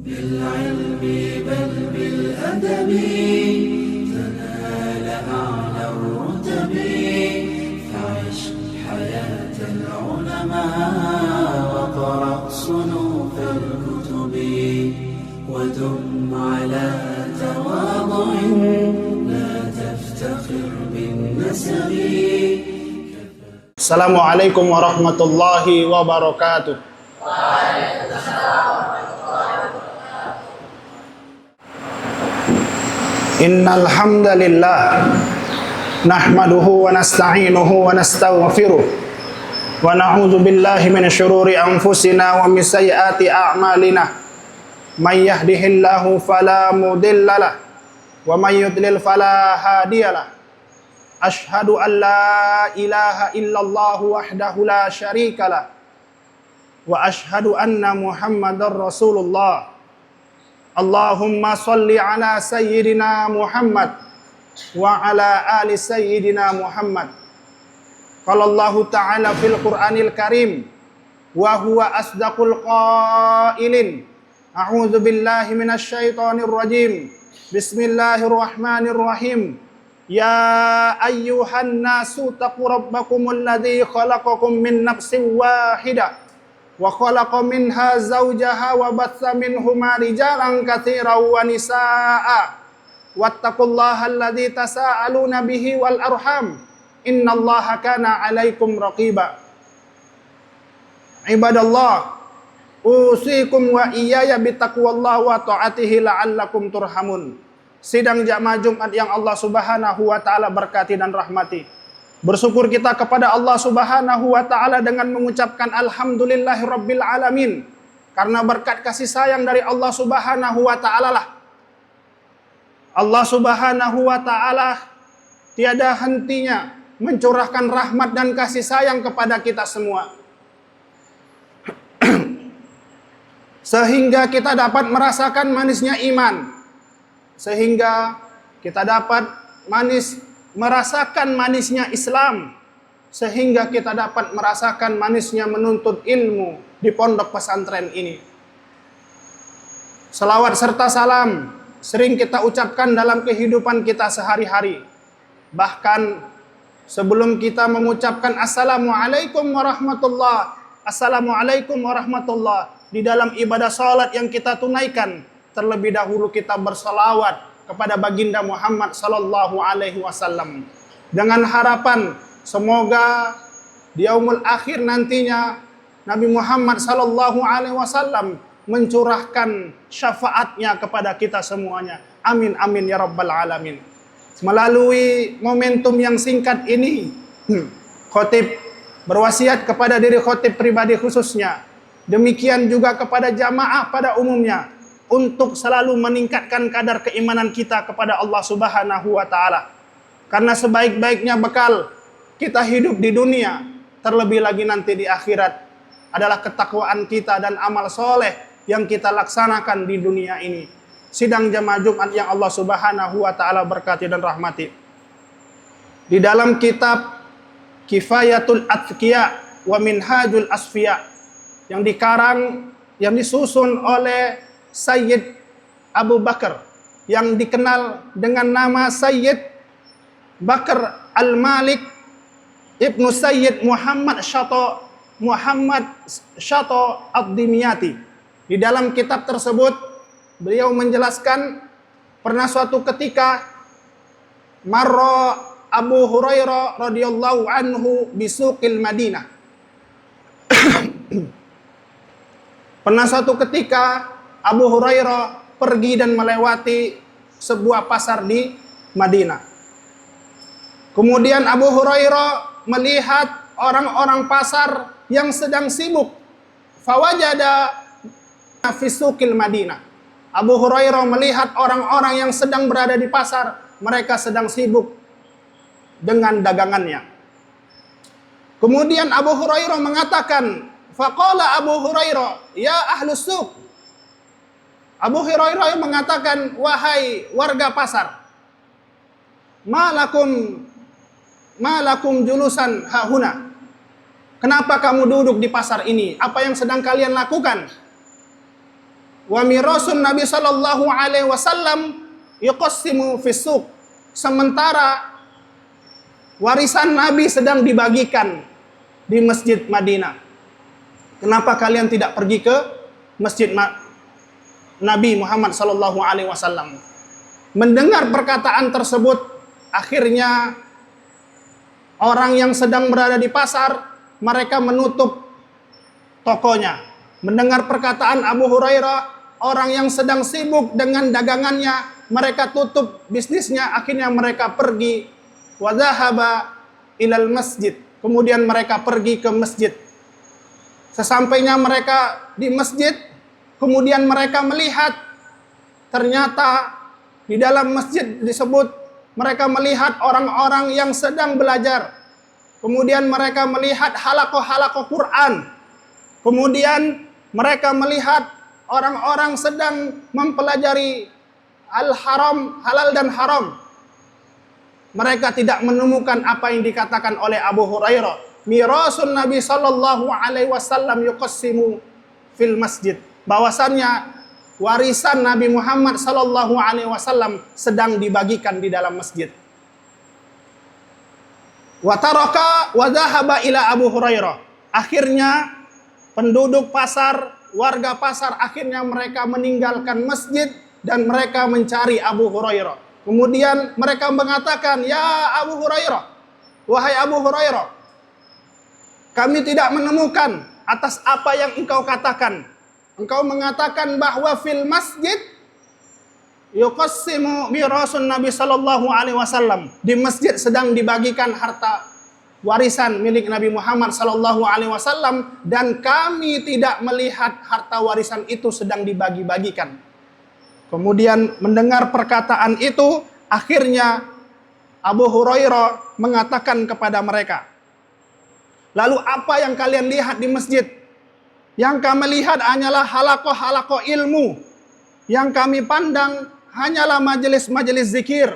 بالعلم بل بالأدب تنال أعلى الرتب فعش حياة العلماء وقرأ صنوف الكتب ودم على تواضع لا تفتخر بالنسب. Assalamualaikum warahmatullahi wabarakatuh. Innal hamdalillah nahmaduhu wa nasta'inuhu wa nastaghfiruh wa na'udzu billahi minasy syururi anfusina wa min sayyiati a'malina. May yahdihillahu fala mudhillalah wa may yudlil fala hadiyalah. Ashhadu an la ilaha illallah wahdahu la syarikalah wa ashhadu anna Muhammadar Rasulullah. Allahumma sholli ala sayyidina Muhammad wa ala ali sayyidina Muhammad. Qala Allah Ta'ala fil Qur'anil Karim wa huwa asdaqul qailin. A'udzu billahi minasy syaithanir rajim. Bismillahirrahmanirrahim. Ya ayyuhan nasu taqu rabbakumul ladzi khalaqakum min nafsin wahidah wa khalaqa minha zawjaha wa batha minhuma rijalan katsiran wa nisaa wattaqullaha alladzi tasaaluna bihi wal arham innallaha kana 'alaikum raqiba. Ibadallah, usikum wa iyaya bitaqwallahi wa ta'atihi la'allakum turhamun. Sidang jamaah Jumat yang Allah Subhanahu wa taala berkati dan rahmati. Bersyukur kita kepada Allah Subhanahu wa taala dengan mengucapkan alhamdulillahirabbil alamin. Karena berkat kasih sayang dari Allah Subhanahu wa taala lah Allah Subhanahu wa taala tiada hentinya mencurahkan rahmat dan kasih sayang kepada kita semua. Sehingga kita dapat merasakan manisnya iman. Sehingga kita dapat merasakan manisnya Islam, sehingga kita dapat merasakan manisnya menuntut ilmu di pondok pesantren ini. Selawat serta salam sering kita ucapkan dalam kehidupan kita sehari-hari. Bahkan sebelum kita mengucapkan Assalamualaikum warahmatullah, di dalam ibadah salat yang kita tunaikan, terlebih dahulu kita bersalawat kepada baginda Muhammad sallallahu alaihi wasallam dengan harapan semoga di yaumul akhir nantinya Nabi Muhammad sallallahu alaihi wasallam mencurahkan syafaatnya kepada kita semuanya. Amin amin ya rabbal alamin. Melalui momentum yang singkat ini, khotib berwasiat kepada diri khotib pribadi khususnya, demikian juga kepada jamaah pada umumnya, untuk selalu meningkatkan kadar keimanan kita kepada Allah Subhanahu wa taala. Karena sebaik-baiknya bekal kita hidup di dunia, terlebih lagi nanti di akhirat, adalah ketakwaan kita dan amal soleh yang kita laksanakan di dunia ini. Sidang jamaah Jumat yang Allah Subhanahu wa taala berkati dan rahmati. Di dalam kitab Kifayatul Atqiya wa Minhajul Asfiya yang dikarang, yang disusun oleh Sayyid Abu Bakar yang dikenal dengan nama Sayyid Bakar Al-Malik Ibnu Sayyid Muhammad Syato Ad-Dimyati. Di dalam kitab tersebut beliau menjelaskan pernah suatu ketika marra Abu Hurairah radhiyallahu anhu bisuqil Madinah. Pernah suatu ketika Abu Hurairah pergi dan melewati sebuah pasar di Madinah. Kemudian Abu Hurairah melihat orang-orang pasar yang sedang sibuk. Fawajada fi suqil Madinah. Abu Hurairah melihat orang-orang yang sedang berada di pasar, mereka sedang sibuk dengan dagangannya. Kemudian Abu Hurairah mengatakan, faqala Abu Hurairah, ya ahlus suq. Abu Hurairah mengatakan, wahai warga pasar, malakum julusan hahuna. Kenapa kamu duduk di pasar ini? Apa yang sedang kalian lakukan? wa mirasun Nabi sallallahu alaihi wasallam yuqassimu fis suq. Sementara warisan Nabi sedang dibagikan di Masjid Madinah. Kenapa kalian tidak pergi ke Masjid Nabi Muhammad sallallahu alaihi wasallam? Mendengar perkataan tersebut, akhirnya orang yang sedang berada di pasar, mereka menutup tokonya. Mendengar perkataan Abu Hurairah, orang yang sedang sibuk dengan dagangannya, mereka tutup bisnisnya, akhirnya mereka pergi wa dhahaba ilal masjid. Kemudian mereka pergi ke masjid. Sesampainya mereka di masjid, kemudian mereka melihat ternyata di dalam masjid disebut mereka melihat orang-orang yang sedang belajar. Kemudian mereka melihat halakoh-halakoh Quran. Kemudian mereka melihat orang-orang sedang mempelajari al-haram, halal dan haram. Mereka tidak menemukan apa yang dikatakan oleh Abu Hurairah. Mirasun Nabi sallallahu alaihi wasallam yuqassimu fil masjid. Bahwasannya warisan Nabi Muhammad sallallahu alaihi wasallam sedang dibagikan di dalam masjid. Wa taraka wa dhahaba ila Abu Hurairah. Akhirnya penduduk pasar, warga pasar, akhirnya mereka meninggalkan masjid dan mereka mencari Abu Hurairah. Kemudian mereka mengatakan, "Ya Abu Hurairah, wahai Abu Hurairah, kami tidak menemukan atas apa yang engkau katakan. Engkau mengatakan bahwa fil masjid yuqassimu mirasun Nabi sallallahu alaihi wasallam. Di masjid sedang dibagikan harta warisan milik Nabi Muhammad sallallahu alaihi wasallam dan kami tidak melihat harta warisan itu sedang dibagi-bagikan." Kemudian mendengar perkataan itu, akhirnya Abu Hurairah mengatakan kepada mereka, "Lalu apa yang kalian lihat di masjid?" "Yang kami lihat hanyalah halakoh-halakoh ilmu. Yang kami pandang hanyalah majelis-majelis zikir.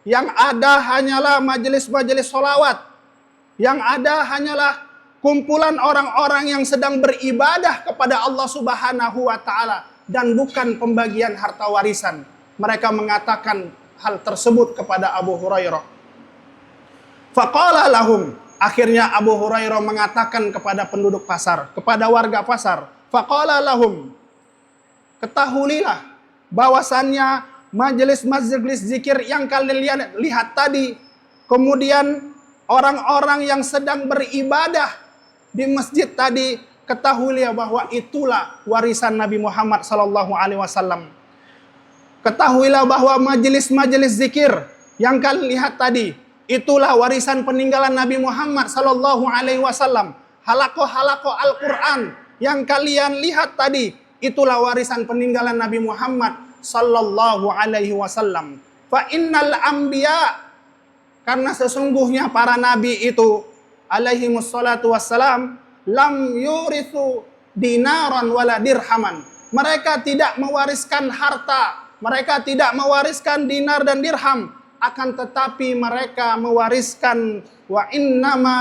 Yang ada hanyalah majelis-majelis sholawat. Yang ada hanyalah kumpulan orang-orang yang sedang beribadah kepada Allah Subhanahu wa ta'ala. Dan bukan pembagian harta warisan." Mereka mengatakan hal tersebut kepada Abu Hurairah. Faqala lahum. Akhirnya Abu Hurairah mengatakan kepada penduduk pasar, kepada warga pasar. Faqala lahum. Ketahuilah bahwasannya majelis-majelis zikir yang kalian lihat tadi, kemudian orang-orang yang sedang beribadah di masjid tadi, ketahuilah bahwa itulah warisan Nabi Muhammad sallallahu alaihi wasallam. Ketahuilah bahwa majelis-majelis zikir yang kalian lihat tadi, itulah warisan peninggalan Nabi Muhammad sallallahu alaihi wasallam. Halakoh-halakoh Al-Qur'an yang kalian lihat tadi, itulah warisan peninggalan Nabi Muhammad sallallahu alaihi wasallam. Fa innal anbiya, karena sesungguhnya para nabi itu alaihi wassalatu wassalam, lam yurithu dinaran wala dirhaman. Mereka tidak mewariskan harta, mereka tidak mewariskan dinar dan dirham, akan tetapi mereka mewariskan wa innama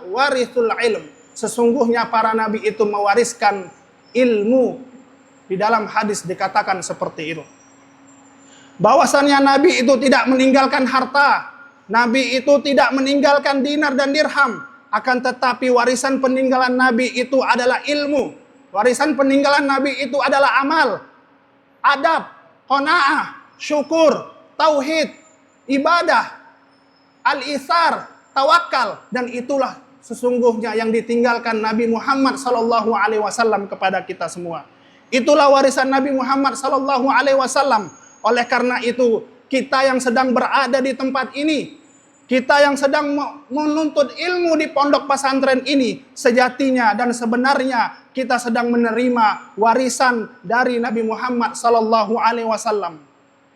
warithul ilm. Sesungguhnya para nabi itu mewariskan ilmu. Di dalam hadis dikatakan seperti itu. Bahwasannya nabi itu tidak meninggalkan harta, nabi itu tidak meninggalkan dinar dan dirham. Akan tetapi warisan peninggalan Nabi itu adalah ilmu. Warisan peninggalan Nabi itu adalah amal, adab, qanaah, syukur, tauhid, ibadah, al-itsar, tawakal. Dan itulah sesungguhnya yang ditinggalkan Nabi Muhammad sallallahu alaihi wasallam kepada kita semua. Itulah warisan Nabi Muhammad sallallahu alaihi wasallam. Oleh karena itu, kita yang sedang berada di tempat ini, kita yang sedang menuntut ilmu di pondok pesantren ini, sejatinya dan sebenarnya kita sedang menerima warisan dari Nabi Muhammad sallallahu alaihi wasallam.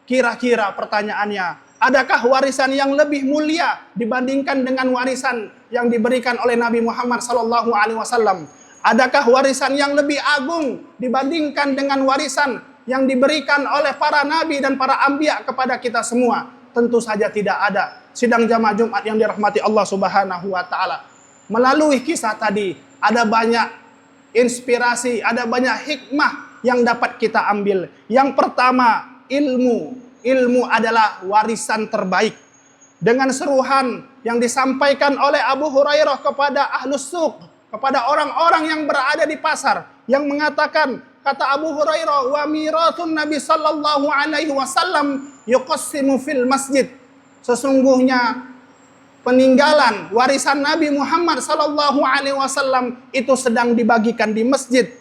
Kira-kira pertanyaannya, adakah warisan yang lebih mulia dibandingkan dengan warisan yang diberikan oleh Nabi Muhammad sallallahu alaihi wasallam? Adakah warisan yang lebih agung dibandingkan dengan warisan yang diberikan oleh para nabi dan para anbiya kepada kita semua? Tentu saja tidak ada. Sidang jamaah Jumat yang dirahmati Allah Subhanahu wa taala. Melalui kisah tadi ada banyak inspirasi, ada banyak hikmah yang dapat kita ambil? Yang pertama, ilmu. Ilmu adalah warisan terbaik. Dengan seruhan yang disampaikan oleh Abu Hurairah kepada ahlus suq, kepada orang-orang yang berada di pasar, yang mengatakan, kata Abu Hurairah, wa mirathun Nabi sallallahu alaihi wasallam yuqassimu fil masjid. Sesungguhnya peninggalan warisan Nabi Muhammad sallallahu alaihi wasallam itu sedang dibagikan di masjid.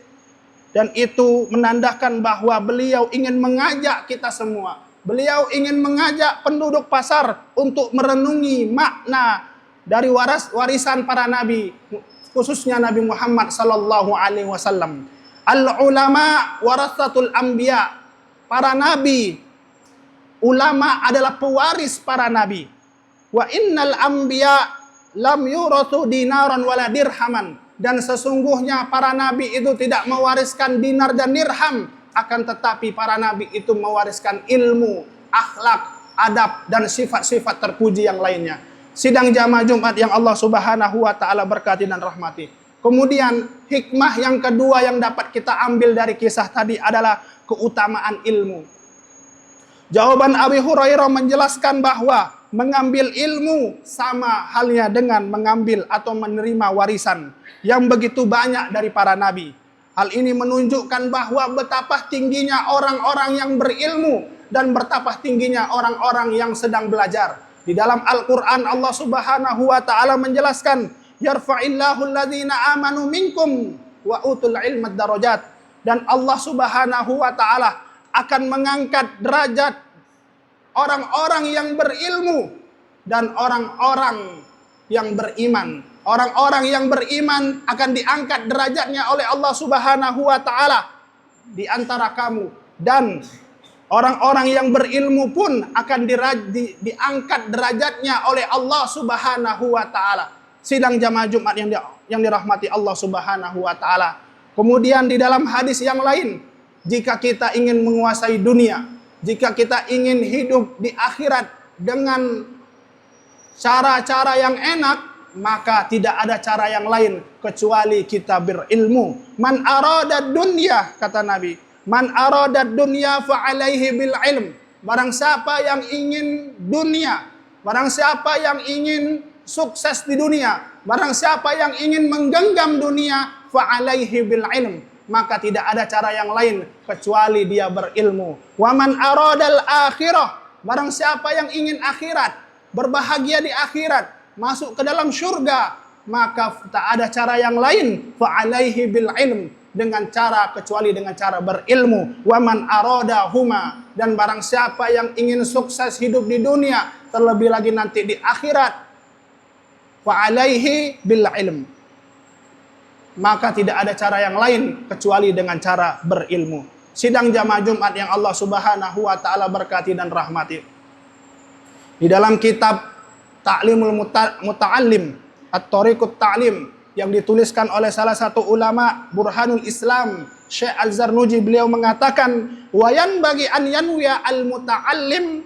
Dan itu menandakan bahwa beliau ingin mengajak kita semua. Beliau ingin mengajak penduduk pasar untuk merenungi makna dari warisan para nabi, khususnya Nabi Muhammad sallallahu alaihi wasallam. Al ulama waratsatul anbiya. Para nabi, ulama adalah pewaris para nabi. Wa innal anbiya lam yurathu dinaran wala dirhaman. Dan sesungguhnya para nabi itu tidak mewariskan dinar dan dirham, akan tetapi para nabi itu mewariskan ilmu, akhlak, adab, dan sifat-sifat terpuji yang lainnya. Sidang jamaah Jumat yang Allah Subhanahu wa taala berkati dan rahmati. Kemudian hikmah yang kedua yang dapat kita ambil dari kisah tadi adalah keutamaan ilmu. Jawaban Abi Hurairah menjelaskan bahwa mengambil ilmu sama halnya dengan mengambil atau menerima warisan yang begitu banyak dari para nabi. Hal ini menunjukkan bahwa betapa tingginya orang-orang yang berilmu dan betapa tingginya orang-orang yang sedang belajar. Di dalam Al-Quran Allah Subhanahu wa taala menjelaskan, yarfa'illahu alladhina amanu minkum wa utul ilma darajat. Dan Allah Subhanahu wa taala akan mengangkat derajat orang-orang yang berilmu dan orang-orang yang beriman. Orang-orang yang beriman akan diangkat derajatnya oleh Allah Subhanahu wa taala di antara kamu, dan orang-orang yang berilmu pun akan diangkat derajatnya oleh Allah Subhanahu wa taala. Sidang jamaah Jumat yang dirahmati Allah Subhanahu wa taala. Kemudian di dalam hadis yang lain, jika kita ingin menguasai dunia, jika kita ingin hidup di akhirat dengan cara-cara yang enak, maka tidak ada cara yang lain kecuali kita berilmu. Man arada dunya, kata Nabi, man arada dunya fa alaihi bil ilm. Barang siapa yang ingin dunia, barang siapa yang ingin sukses di dunia, barang siapa yang ingin menggenggam dunia, fa alaihi bil ilm, maka tidak ada cara yang lain kecuali dia berilmu. Wa man aradal akhirah, barang siapa yang ingin akhirat, berbahagia di akhirat, masuk ke dalam syurga, maka tak ada cara yang lain fa alaihi bil ilm, dengan cara kecuali dengan cara berilmu. Wa man arada huma, dan barang siapa yang ingin sukses hidup di dunia, terlebih lagi nanti di akhirat, fa alaihi bil ilm, maka tidak ada cara yang lain kecuali dengan cara berilmu. Sidang jamaah Jumat yang Allah Subhanahu wa taala berkati dan rahmati. Di dalam kitab Ta'limul Muta'allim, At-Tariqut Ta'lim, yang dituliskan oleh salah satu ulama Burhanul Islam, Syekh Al-Zarnuji, beliau mengatakan, wayan bagi an yanwiya al-muta'allim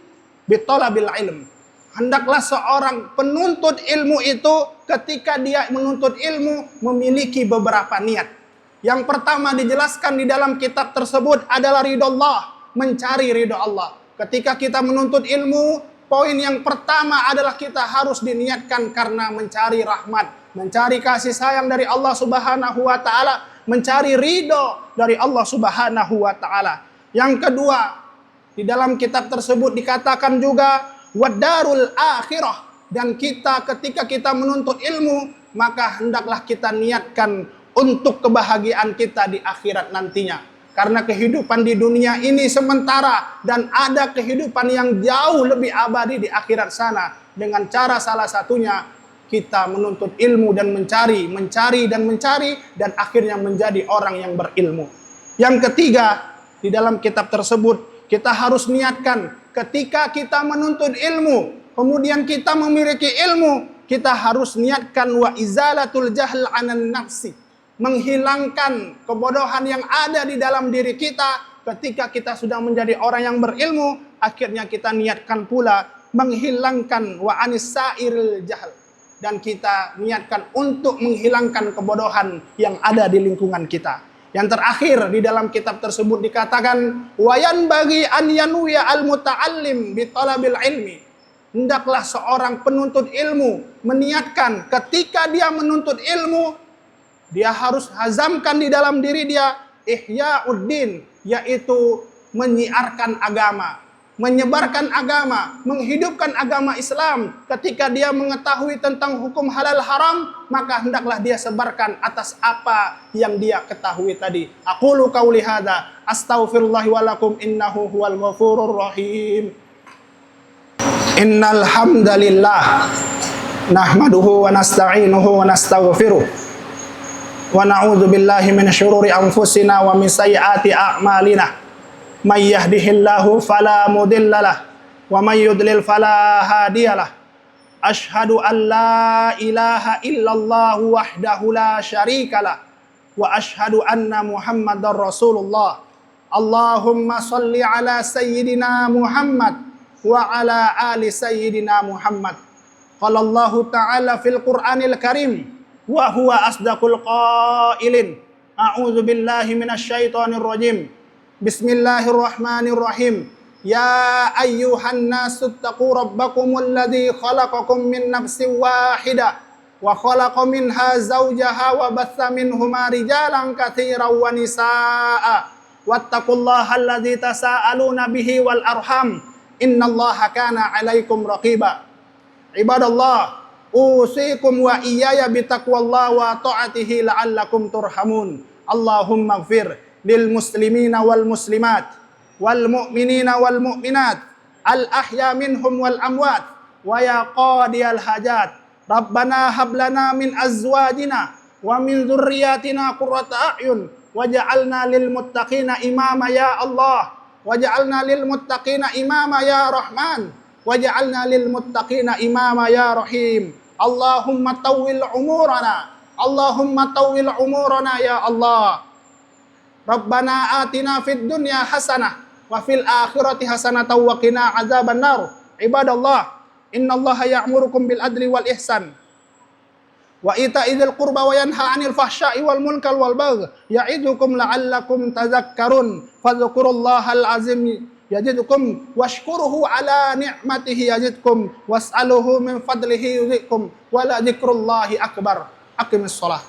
bitolabil ilm. Hendaklah seorang penuntut ilmu itu ketika dia menuntut ilmu memiliki beberapa niat. Yang pertama dijelaskan di dalam kitab tersebut adalah ridho Allah, mencari ridho Allah. Ketika kita menuntut ilmu, poin yang pertama adalah kita harus diniatkan karena mencari rahmat, mencari kasih sayang dari Allah Subhanahu wa taala, mencari ridho dari Allah Subhanahu wa taala. Yang kedua, di dalam kitab tersebut dikatakan juga wadarul akhirah, dan kita ketika kita menuntut ilmu, maka hendaklah kita niatkan untuk kebahagiaan kita di akhirat nantinya. Karena kehidupan di dunia ini sementara dan ada kehidupan yang jauh lebih abadi di akhirat sana. Dengan cara salah satunya kita menuntut ilmu dan mencari dan akhirnya menjadi orang yang berilmu. Yang ketiga, di dalam kitab tersebut kita harus niatkan ketika kita menuntut ilmu, kemudian kita memiliki ilmu, kita harus niatkan wa izalatul jahl anan nafsi, menghilangkan kebodohan yang ada di dalam diri kita. Ketika kita sudah menjadi orang yang berilmu, akhirnya kita niatkan pula menghilangkan wa anisairil jahl, dan kita niatkan untuk menghilangkan kebodohan yang ada di lingkungan kita. Yang terakhir di dalam kitab tersebut dikatakan wayan bagi an yanuya al muta'allim bi talabil ilmi. Hendaklah seorang penuntut ilmu meniatkan ketika dia menuntut ilmu, dia harus hazamkan di dalam diri dia ihya'uddin, yaitu menyiarkan agama, menyebarkan agama, menghidupkan agama Islam. Ketika dia mengetahui tentang hukum halal haram, maka hendaklah dia sebarkan atas apa yang dia ketahui tadi. Aqulu qauli hadza astaghfirullah wa lakum innahu huwal ghafurur rahim. Innal hamdalillah nahmaduhu wa nasta'inuhu wa nastaghfiruh wa na'udzu billahi min syururi anfusina wa min sayyiati a'malina. May yahdihillahu fala mudhillalah wa may yudlil fala hadiyalah. Asyhadu an la ilaha illallah wahdahu la syarikalah wa asyhadu anna Muhammadar Rasulullah. Allahumma shalli ala sayyidina Muhammad wa ala ali sayyidina Muhammad. Qala Allah ta'ala fil Qur'anil Karim wa huwa asdaqul qailin. A'udzu billahi minasy syaithanir rajim. Bismillahirrahmanirrahim. Ya ayyuhan nasu taqu rabbakumul ladzi khalaqakum min nafsin wahidah wa khalaqa minha zawjaha wa batha minhuma rijalan katsiran wa nisaa'a wattaqullaha alladzi tasaaluna bihi wal arham innallaha kana 'alaikum raqiba. Ibadallah, usikum wa iyaya bitaqwallah wa ta'atihi la'allakum turhamun. Allahumma ighfir lil muslimina wal muslimat wal mu'minina wal mu'minat al ahya minhum wal amwat wa ya qadiyal hajat. Rabbana hab lana min azwajina wa min dzurriyyatina qurrata a'yun waj'alna lil muttaqina imama ya Allah. Waj'alna lil muttaqina imama ya Rahman waj'alna lil muttaqina imama ya Rahim. Allahumma tawwil umurana, Allahumma tawwil umurana ya Allah. Rabbana atina fid dunya hasanah wa fil akhirati hasanatan wa qina adzaban nar. Ibadallah, innallaha ya'murukum bil adli wal ihsan wa ita'idzil qurba wa yanha 'anil fahsya'i wal munkar wal baghi ya'idukum la'allakum tadhakkarun. Fadhkurullahal azim yazidkum washkuruhu ala ni'matihi yazidkum was'aluhu min fadlihi yuzikum wa la dzikrullahi akbar. Aqimis shalah.